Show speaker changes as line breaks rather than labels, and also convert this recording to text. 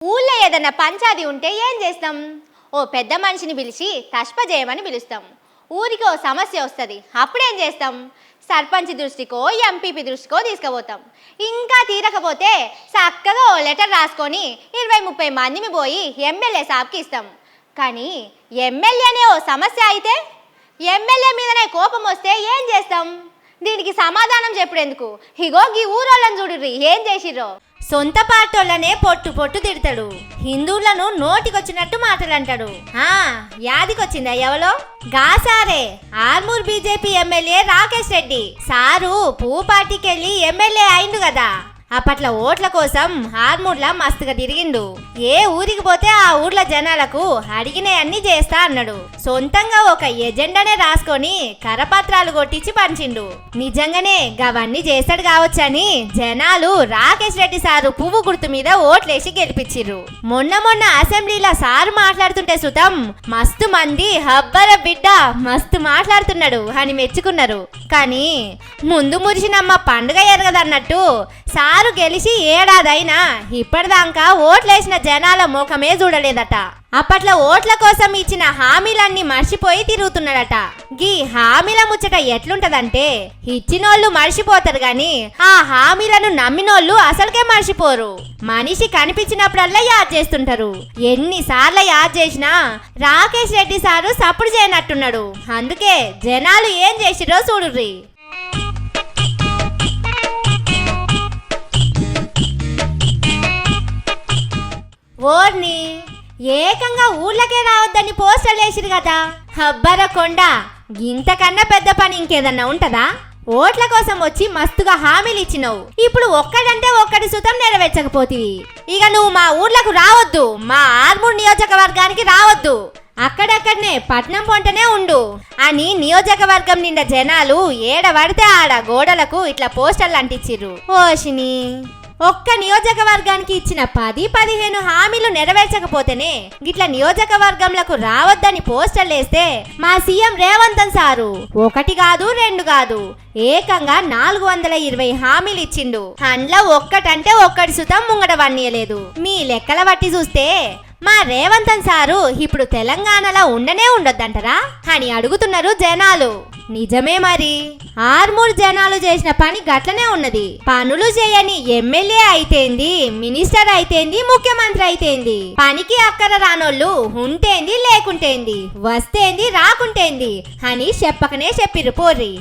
ఊళ్ళో ఏదన్నా పంచాది ఉంటే ఏం చేస్తాం? ఓ పెద్ద మనిషిని పిలిచి తష్ప చేయమని పిలుస్తాం. ఊరికి ఓ సమస్య వస్తుంది, అప్పుడేం చేస్తాం? సర్పంచ్ దృష్టికో ఎంపీపీ దృష్టికో తీసుకుపోతాం. ఇంకా తీరకపోతే చక్కగా ఓ లెటర్ రాసుకొని 20-30 మందిని పోయి ఎమ్మెల్యే సాబ్కి ఇస్తాం. కానీ ఎమ్మెల్యేనే ఓ సమస్య అయితే, ఎమ్మెల్యే మీదనే కోపం వస్తే ఏం చేస్తాం? దీనికి సమాధానం చెప్పుడెందుకు? ఇగో ఈ ఊరోళ్ళని చూడుర్రి ఏం చేసిర్రో. సొంత పార్టోళ్ళనే పొట్టు పొట్టు తిడతాడు, హిందువులను నోటికొచ్చినట్టు మాటలంటాడు. యాదికొచ్చిందా ఎవలో? గాసారే Armoor BJP MLA Rakesh Reddy sir పువ్వు పార్టీకెళ్ళి ఎమ్మెల్యే అయిండు కదా. అప్పట్లో ఓట్ల కోసం ఆర్మూర్లా మస్తుగా తిరిగిండు. ఏ ఊరికి పోతే ఆ ఊర్ల జనాలకు అడిగినవన్నీ చేస్తా అన్నాడు. సొంతంగా ఒక ఎజెండానే రాసుకొని కరపత్రాలు కొట్టించి పంచిండు. నిజంగానే గవన్నీ చేస్తాడు కావచ్చని జనాలు రాకేష్ రెడ్డి సారు పువ్వు గుర్తు మీద ఓట్లేసి గెలిపించిర్రు. మొన్న అసెంబ్లీలో సారు మాట్లాడుతుంటే సుతం మస్తు మంది హబ్బర బిడ్డ మస్తు మాట్లాడుతున్నాడు అని మెచ్చుకున్నారు. కానీ ముందు మురిసినమ్మ పండుగ ఎరగదన్నట్టు సారు గెలిచి ఏడాదైనా ఇప్పటిదాకా ఓట్లేసిన జనాల ముఖమే చూడలేదట. అప్పట్లో ఓట్ల కోసం ఇచ్చిన హామీలన్నీ మర్చిపోయి తిరుగుతున్నాడట. గీ హామీల ముచ్చట ఎట్లుంటదంటే, ఇచ్చినోళ్ళు మర్చిపోతారు గాని ఆ హామీలను నమ్మినోళ్ళు అసలుకే మర్చిపోరు. మనిషి కనిపించినప్పుడల్లా యాద్ చేస్తుంటారు. ఎన్నిసార్లు యాద్ చేసినా రాకేష్ రెడ్డి సారు సప్పుడు చేయనట్టున్నాడు. అందుకే జనాలు ఏం చేసిరో చూడుర్రి. ఓర్ని ఏకంగా ఊళ్ళకే రావద్దని పోస్టర్లు వేసిరు కదా. హబ్బర కొండ, ఇంతకన్నా పెద్ద పని ఇంకేదన్నా ఉంటదా? ఓట్ల కోసం వచ్చి మస్తుగా హామీలు ఇచ్చినావు, ఇప్పుడు ఒక్కడంటే ఒక్కడి సుతం నెరవేర్చకపోతివి. ఇక నువ్వు మా ఊర్లకు రావద్దు, మా ఆర్మూర్ నియోజకవర్గానికి రావద్దు, అక్కడక్కడనే పట్నం పొంటనే ఉండు అని నియోజకవర్గం నిండా జనాలు ఏడబడితే ఆడ గోడలకు ఇట్లా పోస్టర్లు అంటించిర్రు. ఓషిని ఒక్క నియోజకవర్గానికి ఇచ్చిన 10-15 హామీలు నెరవేర్చకపోతేనే గిట్ల నియోజకవర్గంలకు రావద్దని పోస్టర్లు వేస్తే మా సీఎం రేవంత్ సారు 1 కాదు 2 కాదు ఏకంగా 420 హామీలు ఇచ్చిండు. అందులో ఒక్కటంటే ఒక్కడి సుతం ముంగట వన్నీయలేదు. మీ లెక్కల బట్టి చూస్తే మా రేవంత్ సారు ఇప్పుడు తెలంగాణలో ఉండనే ఉండొద్దంటారా అని అడుగుతున్నారు జనాలు. నిజమే మరి, ఆర్మూర్ జనాలు చేసిన పని గట్లనే ఉన్నది. పనులు చేయని ఎమ్మెల్యే అయితేంది, మినిస్టర్ అయితేంది, ముఖ్యమంత్రి అయితేంది, పనికి అక్కర రానోళ్ళు ఉంటేంది లేకుంటేంది, వస్తేంది రాకుంటేంది అని చెప్పకనే చెప్పిర్రు పోర్రి.